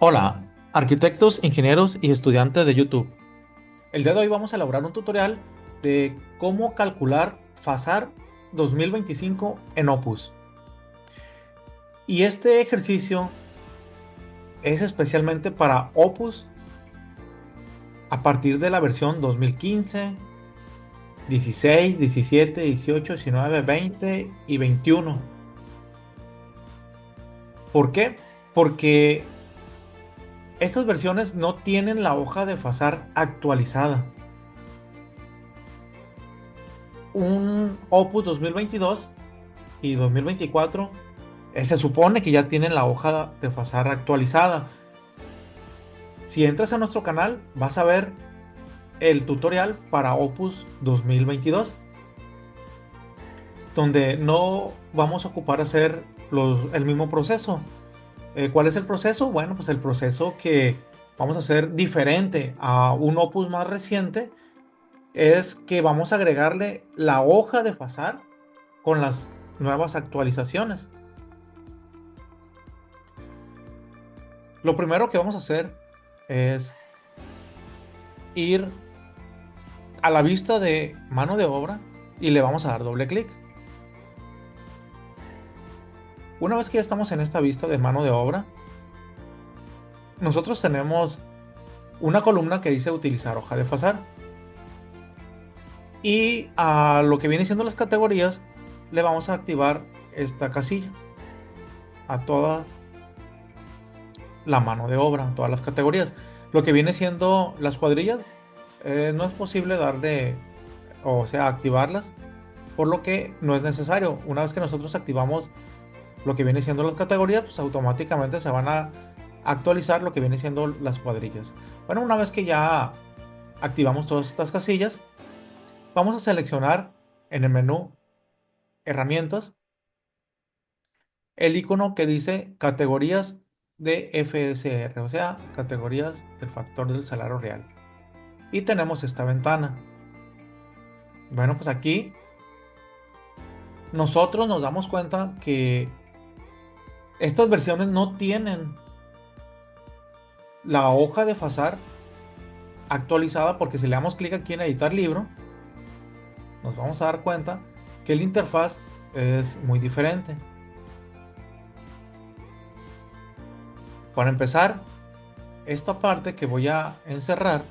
Hola, arquitectos, ingenieros y estudiantes de YouTube. El día de hoy vamos a elaborar un tutorial de cómo calcular FASAR 2025 en Opus. Y este ejercicio es especialmente para Opus a partir de la versión 2015, 16, 17, 18, 19, 20 y 21. ¿Por qué? Porque estas versiones no tienen la hoja de FASAR actualizada. Un Opus 2022 y 2024 se supone que ya tienen la hoja de FASAR actualizada. Si entras a nuestro canal vas a ver el tutorial para Opus 2022, donde no vamos a ocupar hacer el mismo proceso. ¿Cuál es el proceso? Bueno, pues el proceso que vamos a hacer diferente a un Opus más reciente es que vamos a agregarle la hoja de FASAR con las nuevas actualizaciones. Lo primero que vamos a hacer es ir a la vista de mano de obra y le vamos a dar doble clic. Una vez que ya estamos en esta vista de mano de obra, nosotros tenemos una columna que dice utilizar hoja de FASAR. Y a lo que viene siendo las categorías, le vamos a activar esta casilla a toda la mano de obra, a todas las categorías. Lo que viene siendo las cuadrillas, no es posible darle, o sea, activarlas, por lo que no es necesario. Una vez que nosotros activamos lo que viene siendo las categorías, pues automáticamente se van a actualizar lo que viene siendo las cuadrillas. Bueno, una vez que ya activamos todas estas casillas, vamos a seleccionar en el menú herramientas el icono que dice categorías de FSR, o sea, categorías del factor del salario real. Y tenemos esta ventana. Bueno, pues aquí nosotros nos damos cuenta que estas versiones no tienen la hoja de FASAR actualizada, porque si le damos clic aquí en editar libro, nos vamos a dar cuenta que la interfaz es muy diferente. Para empezar, esta parte que voy a encerrar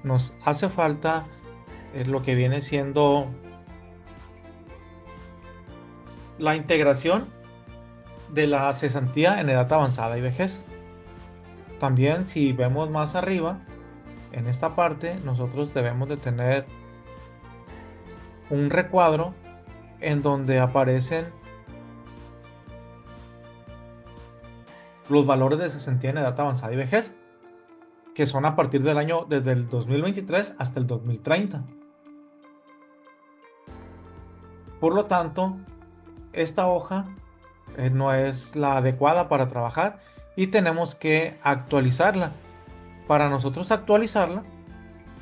nos hace falta lo que viene siendo la integración de la cesantía en edad avanzada y vejez. También, si vemos más arriba, en esta parte nosotros debemos de tener un recuadro en donde aparecen los valores de cesantía en edad avanzada y vejez, que son a partir del año, desde el 2023 hasta el 2030. Por lo tanto, esta hoja no es la adecuada para trabajar y tenemos que actualizarla. Para nosotros actualizarla,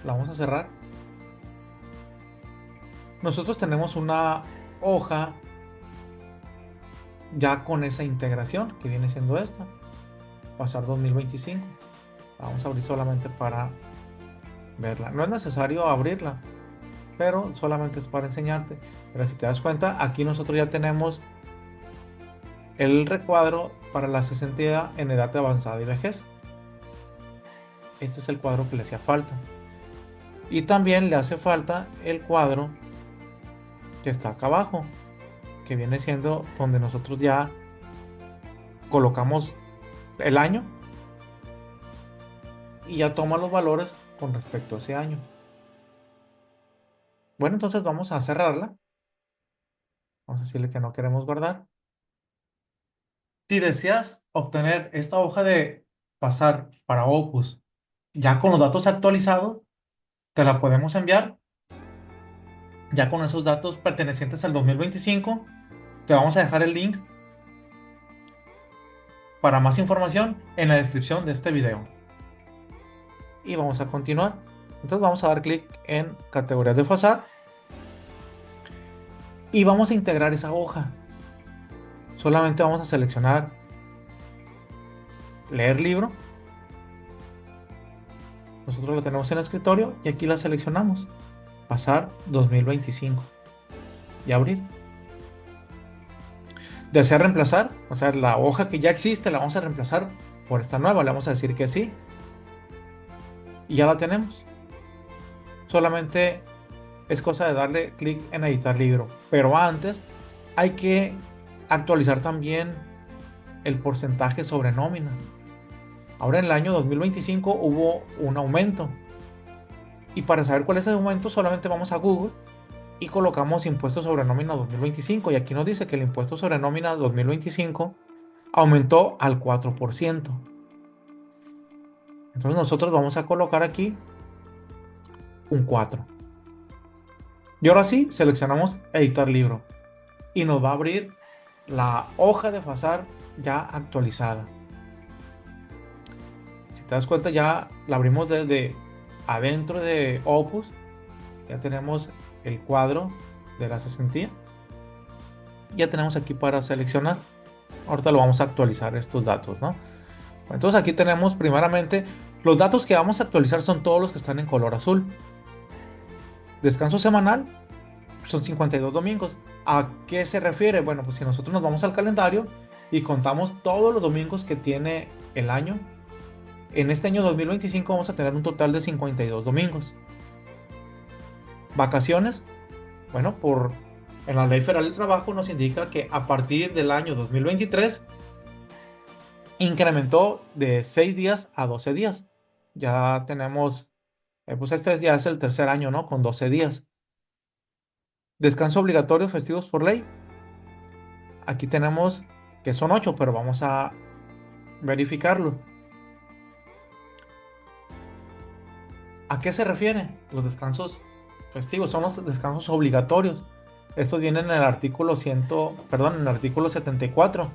la vamos a cerrar. Nosotros tenemos una hoja ya con esa integración que viene siendo esta, FASAR 2025. Vamos a abrir solamente para verla. No es necesario abrirla, pero solamente es para enseñarte. Pero si te das cuenta, aquí nosotros ya tenemos el recuadro para la cesantía en edad avanzada y vejez. Este es el cuadro que le hacía falta. Y también le hace falta el cuadro que está acá abajo, que viene siendo donde nosotros ya colocamos el año y ya toma los valores con respecto a ese año. Bueno, entonces vamos a cerrarla. Vamos a decirle que no queremos guardar. Si deseas obtener esta hoja de FASAR para Opus ya con los datos actualizados, te la podemos enviar ya con esos datos pertenecientes al 2025. Te vamos a dejar el link para más información en la descripción de este video. Y vamos a continuar. Entonces vamos a dar clic en categorías de FASAR. y vamos a integrar esa hoja. Solamente vamos a seleccionar leer libro. Nosotros lo tenemos en el escritorio y aquí la seleccionamos. Pasar 2025 y abrir. ¿Desea reemplazar? O sea, la hoja que ya existe la vamos a reemplazar por esta nueva. Le vamos a decir que sí. Y ya la tenemos. Solamente es cosa de darle clic en editar libro. Pero antes hay que actualizar también el porcentaje sobre nómina. Ahora en el año 2025 hubo un aumento. Y para saber cuál es el aumento solamente vamos a Google y colocamos impuesto sobre nómina 2025. Y aquí nos dice que el impuesto sobre nómina 2025 aumentó al 4%. Entonces nosotros vamos a colocar aquí un 4. Y ahora sí, seleccionamos editar libro. Y nos va a abrir la hoja de FASAR ya actualizada. Si te das cuenta, ya la abrimos desde adentro de Opus. Ya tenemos el cuadro de la cesantía. Ya tenemos aquí para seleccionar. Ahorita lo vamos a actualizar estos datos, ¿no? Entonces aquí tenemos primeramente los datos que vamos a actualizar son todos los que están en color azul. Descanso semanal son 52 domingos. ¿A qué se refiere? Bueno, pues si nosotros nos vamos al calendario y contamos todos los domingos que tiene el año, en este año 2025 vamos a tener un total de 52 domingos. Vacaciones, bueno, en la Ley Federal del Trabajo nos indica que a partir del año 2023 incrementó de 6 días a 12 días. Ya tenemos, pues este ya es el tercer año, ¿no? Con 12 días. Descanso obligatorio festivos por ley. Aquí tenemos que son 8, pero vamos a verificarlo. ¿A qué se refiere? Los descansos festivos son los descansos obligatorios. Estos vienen en el artículo en el artículo 74.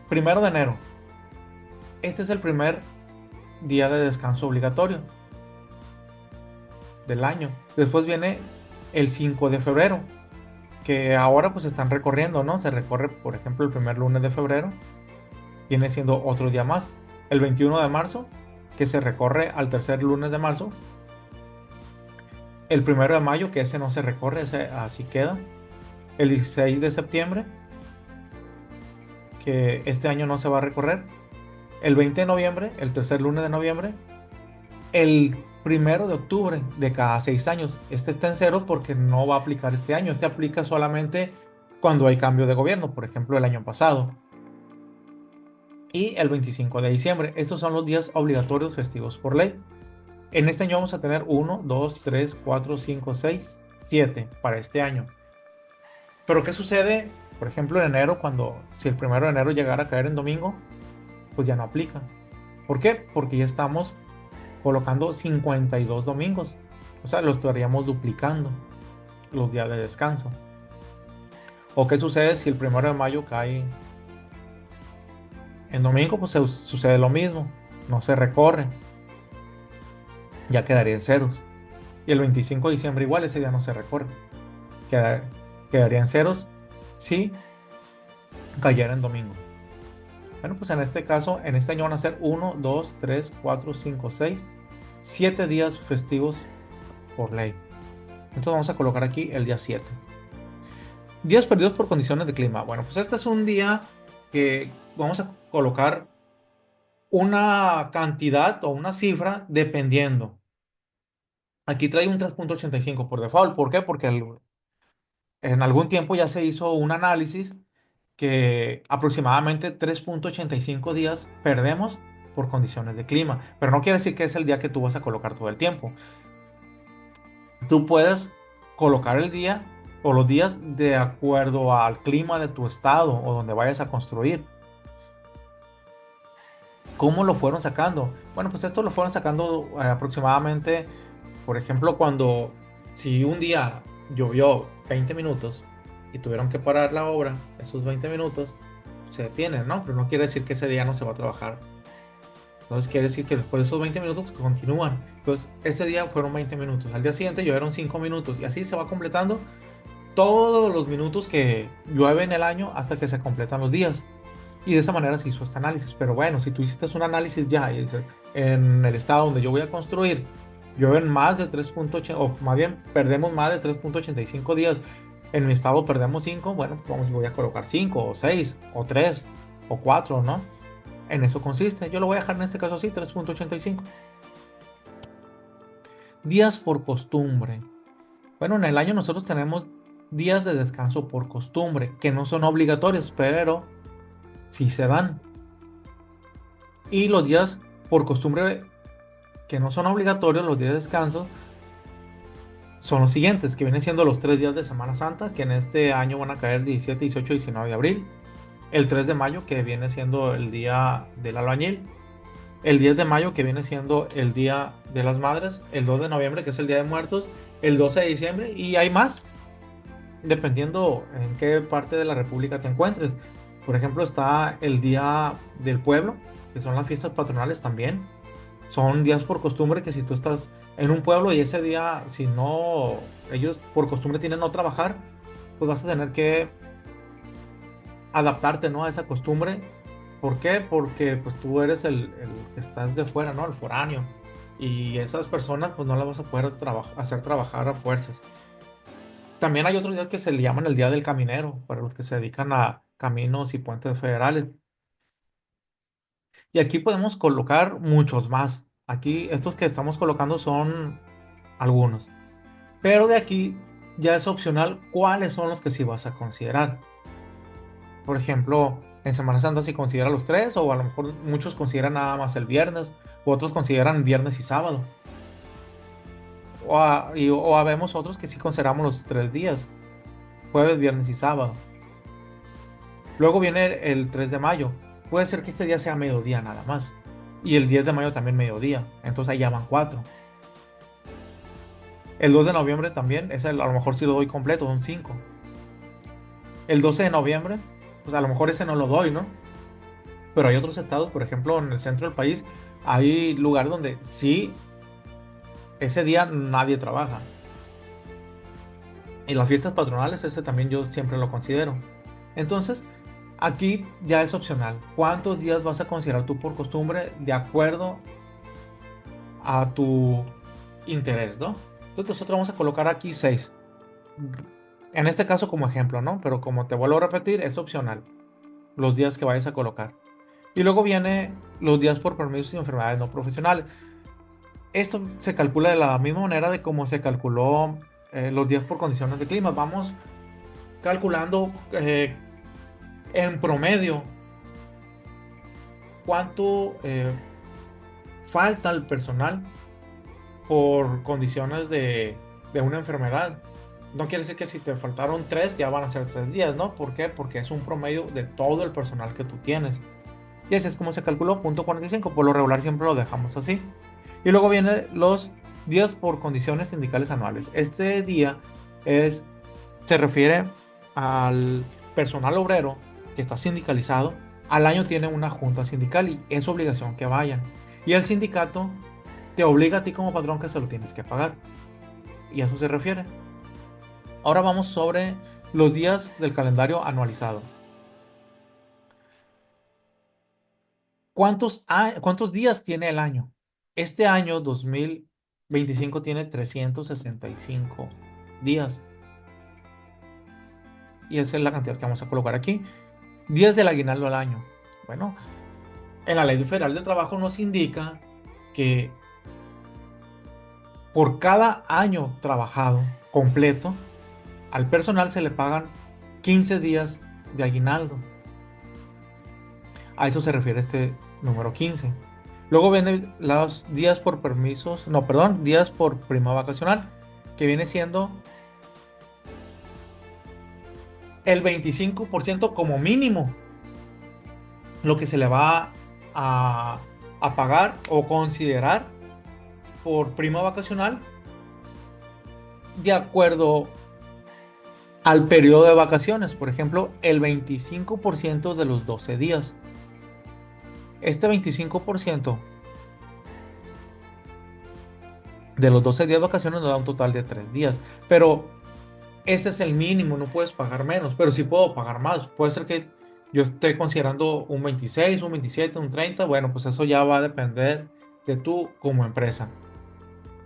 Primero de enero. Este es el primer día de descanso obligatorio del año. Después viene el 5 de febrero, que ahora pues están recorriendo, ¿no? Se recorre, por ejemplo, el primer lunes de febrero. Viene siendo otro día más. El 21 de marzo, que se recorre al tercer lunes de marzo. El 1 de mayo, que ese no se recorre, ese así queda. El 16 de septiembre, que este año no se va a recorrer. El 20 de noviembre, el tercer lunes de noviembre. El 1 de octubre de cada 6 años. Este está en ceros porque no va a aplicar este año. Este aplica solamente cuando hay cambio de gobierno, por ejemplo, el año pasado. Y el 25 de diciembre. Estos son los días obligatorios festivos por ley. En este año vamos a tener 1, 2, 3, 4, 5, 6, 7 para este año. Pero ¿qué sucede? Por ejemplo, en enero, si el 1 de enero llegara a caer en domingo, pues ya no aplica. ¿Por qué? Porque ya estamos colocando 52 domingos. O sea, lo estaríamos duplicando los días de descanso. ¿O qué sucede si el 1 de mayo cae en domingo? Pues sucede lo mismo. No se recorre. Ya quedaría en ceros. Y el 25 de diciembre igual, ese día no se recorre. Quedaría en ceros si cayera en domingo. Bueno, pues en este caso, en este año van a ser 1, 2, 3, 4, 5, 6, 7 días festivos por ley. Entonces vamos a colocar aquí el día 7. Días perdidos por condiciones de clima. Bueno, pues este es un día que vamos a colocar una cantidad o una cifra dependiendo. Aquí trae un 3.85 por default. ¿Por qué? Porque en algún tiempo ya se hizo un análisis que aproximadamente 3.85 días perdemos por condiciones de clima. Pero no quiere decir que es el día que tú vas a colocar todo el tiempo. Tú puedes colocar el día o los días de acuerdo al clima de tu estado o donde vayas a construir. ¿Cómo lo fueron sacando? Bueno, pues esto lo fueron sacando aproximadamente, por ejemplo, si un día llovió 20 minutos y tuvieron que parar la obra, esos 20 minutos se detienen, ¿no? Pero no quiere decir que ese día no se va a trabajar Entonces quiere decir que después de esos 20 minutos continúan. Entonces ese día fueron 20 minutos. Al día siguiente llovieron 5 minutos. Y así se va completando todos los minutos que llueve en el año hasta que se completan los días. Y de esa manera se hizo este análisis. Pero bueno, si tú hiciste un análisis ya y dices, en el estado donde yo voy a construir, llueven más de 3.8, o más bien perdemos más de 3.85 días. En mi estado perdemos 5, bueno, pues voy a colocar 5 o 6 o 3 o 4, ¿no? En eso consiste. Yo lo voy a dejar en este caso así, 3.85. Días por costumbre. Bueno, en el año nosotros tenemos días de descanso por costumbre, que no son obligatorios, pero sí se dan. Y los días por costumbre que no son obligatorios, los días de descanso, son los siguientes, que vienen siendo los 3 días de Semana Santa, que en este año van a caer 17, 18, 19 de abril. El 3 de mayo, que viene siendo el día del albañil. El 10 de mayo, que viene siendo el día de las madres. El 2 de noviembre, que es el día de muertos. El 12 de diciembre, y hay más, dependiendo en qué parte de la República te encuentres. Por ejemplo, está el Día del Pueblo, que son las fiestas patronales también. Son días por costumbre que si tú estás en un pueblo y ese día, si no, ellos por costumbre tienen no trabajar, pues vas a tener que adaptarte, ¿no? A esa costumbre. ¿Por qué? Porque pues tú eres el que estás de fuera, ¿no? El foráneo. Y esas personas pues no las vas a poder hacer trabajar a fuerzas. También hay otros días que se le llaman el Día del Caminero, para los que se dedican a caminos y puentes federales. Y aquí podemos colocar muchos más. Aquí estos que estamos colocando son algunos. Pero de aquí ya es opcional cuáles son los que sí vas a considerar. Por ejemplo, en Semana Santa si considera los tres, o a lo mejor muchos consideran nada más el viernes, u otros consideran viernes y sábado. O habemos otros que sí consideramos los 3 días, jueves, viernes y sábado. Luego viene el 3 de mayo. Puede ser que este día sea mediodía nada más. Y el 10 de mayo también mediodía. Entonces ahí ya van 4. El 2 de noviembre también, ese a lo mejor sí lo doy completo, son 5. El 12 de noviembre, pues a lo mejor ese no lo doy, ¿no? Pero hay otros estados, por ejemplo, en el centro del país, hay lugares donde sí, ese día nadie trabaja. Y las fiestas patronales, ese también yo siempre lo considero. Entonces, aquí ya es opcional. ¿Cuántos días vas a considerar tú por costumbre de acuerdo a tu interés, ¿no? Entonces nosotros vamos a colocar aquí 6. En este caso como ejemplo, ¿no? Pero como te vuelvo a repetir, es opcional los días que vayas a colocar. Y luego viene los días por permisos y enfermedades no profesionales. Esto se calcula de la misma manera de cómo se calculó los días por condiciones de clima. Vamos calculando en promedio cuánto falta al personal por condiciones de una enfermedad. No quiere decir que si te faltaron 3 ya van a ser 3 días, ¿no? ¿Por qué? Porque es un promedio de todo el personal que tú tienes. Y así es como se calculó, punto 45. Por lo regular siempre lo dejamos así. Y luego vienen los días por condiciones sindicales anuales. Este día se refiere al personal obrero que está sindicalizado. Al año tiene una junta sindical y es obligación que vayan. Y el sindicato te obliga a ti como patrón que se lo tienes que pagar. Y a eso se refiere. Ahora vamos sobre los días del calendario anualizado. ¿Cuántos días tiene el año? Este año 2025 tiene 365 días. Y esa es la cantidad que vamos a colocar aquí. Días del aguinaldo al año. Bueno, en la Ley Federal del Trabajo nos indica que por cada año trabajado completo, al personal se le pagan 15 días de aguinaldo. A eso se refiere este número 15. Luego vienen los días por permisos, no, perdón, días por prima vacacional, que viene siendo el 25% como mínimo lo que se le va a pagar o considerar por prima vacacional de acuerdo al periodo de vacaciones. Por ejemplo, el 25% de los 12 días. Este 25% De los 12 días de vacaciones nos da un total de 3 días. Pero este es el mínimo, no puedes pagar menos. Pero sí puedo pagar más. Puede ser que yo esté considerando un 26, un 27, un 30. Bueno, pues eso ya va a depender de tú como empresa.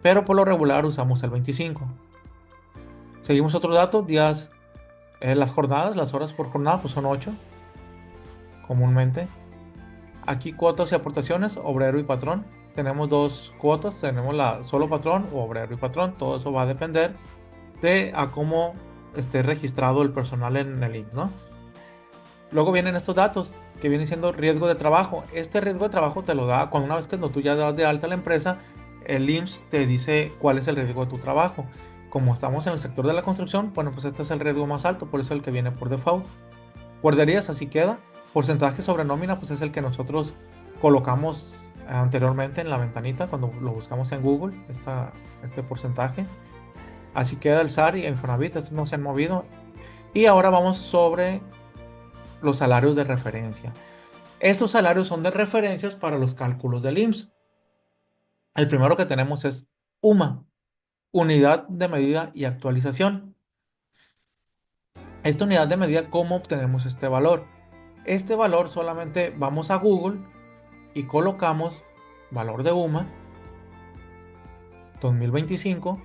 Pero por lo regular usamos el 25. Seguimos otros datos, días, las jornadas, las horas por jornada, pues son 8 comúnmente. Aquí cuotas y aportaciones, obrero y patrón. Tenemos dos cuotas, tenemos la solo patrón o obrero y patrón. Todo eso va a depender de a cómo esté registrado el personal en el IMSS, ¿no? Luego vienen estos datos que vienen siendo riesgo de trabajo. Este riesgo de trabajo te lo da cuando una vez que tú ya das de alta la empresa, el IMSS te dice cuál es el riesgo de tu trabajo. Como estamos en el sector de la construcción, bueno, pues este es el riesgo más alto, por eso es el que viene por default. Guarderías, así queda. Porcentaje sobre nómina, pues es el que nosotros colocamos anteriormente en la ventanita cuando lo buscamos en Google, este porcentaje. Así queda el SAR y Infonavit, estos no se han movido. Y ahora vamos sobre los salarios de referencia. Estos salarios son de referencias para los cálculos del IMSS. El primero que tenemos es UMA, Unidad de Medida y Actualización. Esta unidad de medida, ¿cómo obtenemos este valor? Este valor solamente vamos a Google y colocamos valor de UMA 2025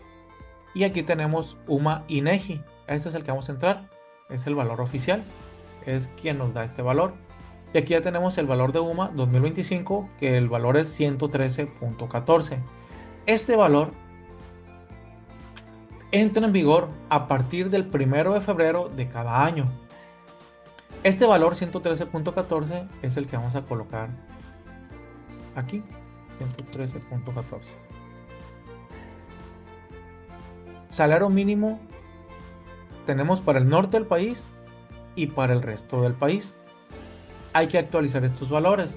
y aquí tenemos UMA INEGI. Este es el que vamos a entrar, es el valor oficial, es quien nos da este valor. Y aquí ya tenemos el valor de UMA 2025, que el valor es 113.14. Este valor entra en vigor a partir del 1 de febrero de cada año. Este valor 113.14 es el que vamos a colocar aquí, 113.14. Salario mínimo tenemos para el norte del país y para el resto del país. Hay que actualizar estos valores.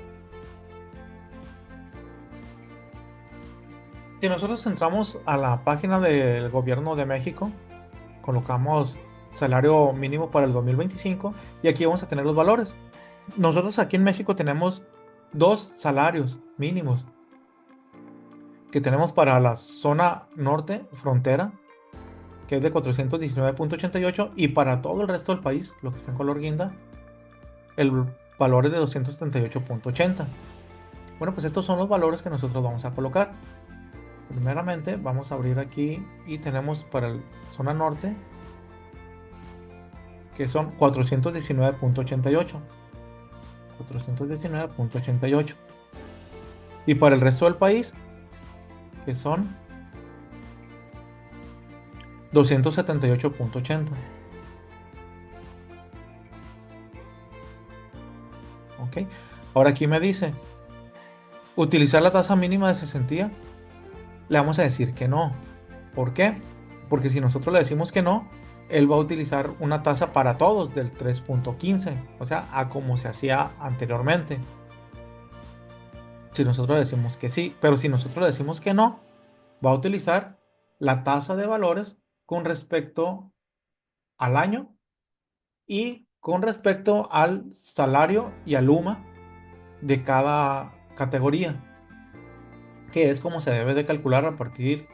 Si nosotros entramos a la página del Gobierno de México, colocamos salario mínimo para el 2025 y aquí vamos a tener los valores. Nosotros aquí en México tenemos dos salarios mínimos que tenemos para la zona norte, frontera, que es de 419.88, y para todo el resto del país, lo que está en color guinda, el valor es de 278.80. Bueno, pues estos son los valores que nosotros vamos a colocar. Primeramente vamos a abrir aquí y tenemos para la zona norte que son 419.88. 419.88. Y para el resto del país que son 278.80. Ok. Ahora aquí me dice utilizar la tasa mínima de cesantía. Le vamos a decir que no. ¿Por qué? Porque si nosotros le decimos que no, él va a utilizar una tasa para todos del 3.15, o sea, a como se hacía anteriormente. Si nosotros le decimos que sí, pero si nosotros le decimos que no, va a utilizar la tasa de valores con respecto al año y con respecto al salario y al UMA de cada categoría, que es como se debe de calcular a partir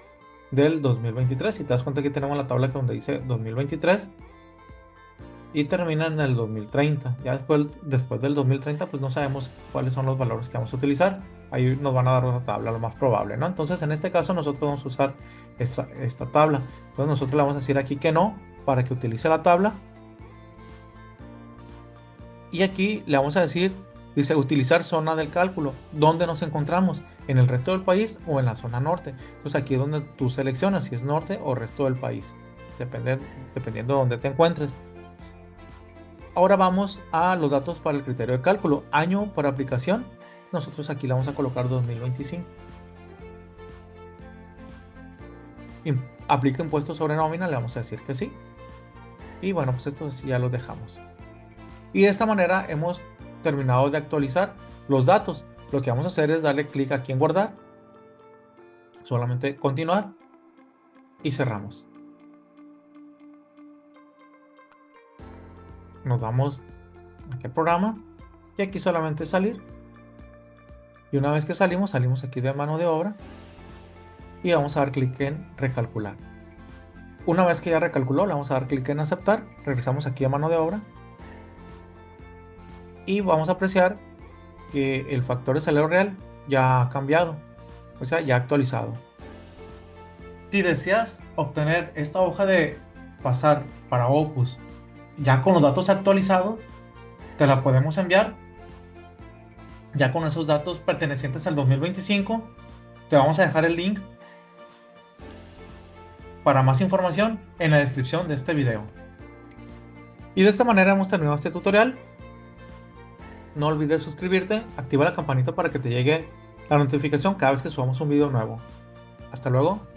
del 2023. Si te das cuenta, aquí tenemos la tabla donde dice 2023 y termina en el 2030. Ya después del 2030, pues no sabemos cuáles son los valores que vamos a utilizar. Ahí nos van a dar una tabla, lo más probable, ¿no? Entonces, en este caso, nosotros vamos a usar esta tabla. Entonces, nosotros le vamos a decir aquí que no, para que utilice la tabla. Y aquí le vamos a decir, dice, utilizar zona del cálculo. ¿Dónde nos encontramos? ¿En el resto del país o en la zona norte? Entonces, aquí es donde tú seleccionas si es norte o resto del país, dependiendo de dónde te encuentres. Ahora vamos a los datos para el criterio de cálculo. Año para aplicación. Nosotros aquí le vamos a colocar 2025. Aplica impuestos sobre nómina, le vamos a decir que sí. Y bueno, pues estos ya los dejamos. Y de esta manera hemos terminado de actualizar los datos. Lo que vamos a hacer es darle clic aquí en guardar. Solamente continuar. Y cerramos. Nos vamos aquí al programa. Y aquí solamente salir. Y una vez que salimos aquí de mano de obra. y vamos a dar clic en recalcular. Una vez que ya recalculó, le vamos a dar clic en aceptar, regresamos aquí a mano de obra y vamos a apreciar que el factor de salero real ya ha cambiado, o sea, ya ha actualizado. Si deseas obtener esta hoja de pasar para Opus ya con los datos actualizados, te la podemos enviar ya con esos datos pertenecientes al 2025. Te vamos a dejar el link para más información en la descripción de este video. Y de esta manera hemos terminado este tutorial. No olvides suscribirte, activa la campanita para que te llegue la notificación cada vez que subamos un video nuevo. Hasta luego.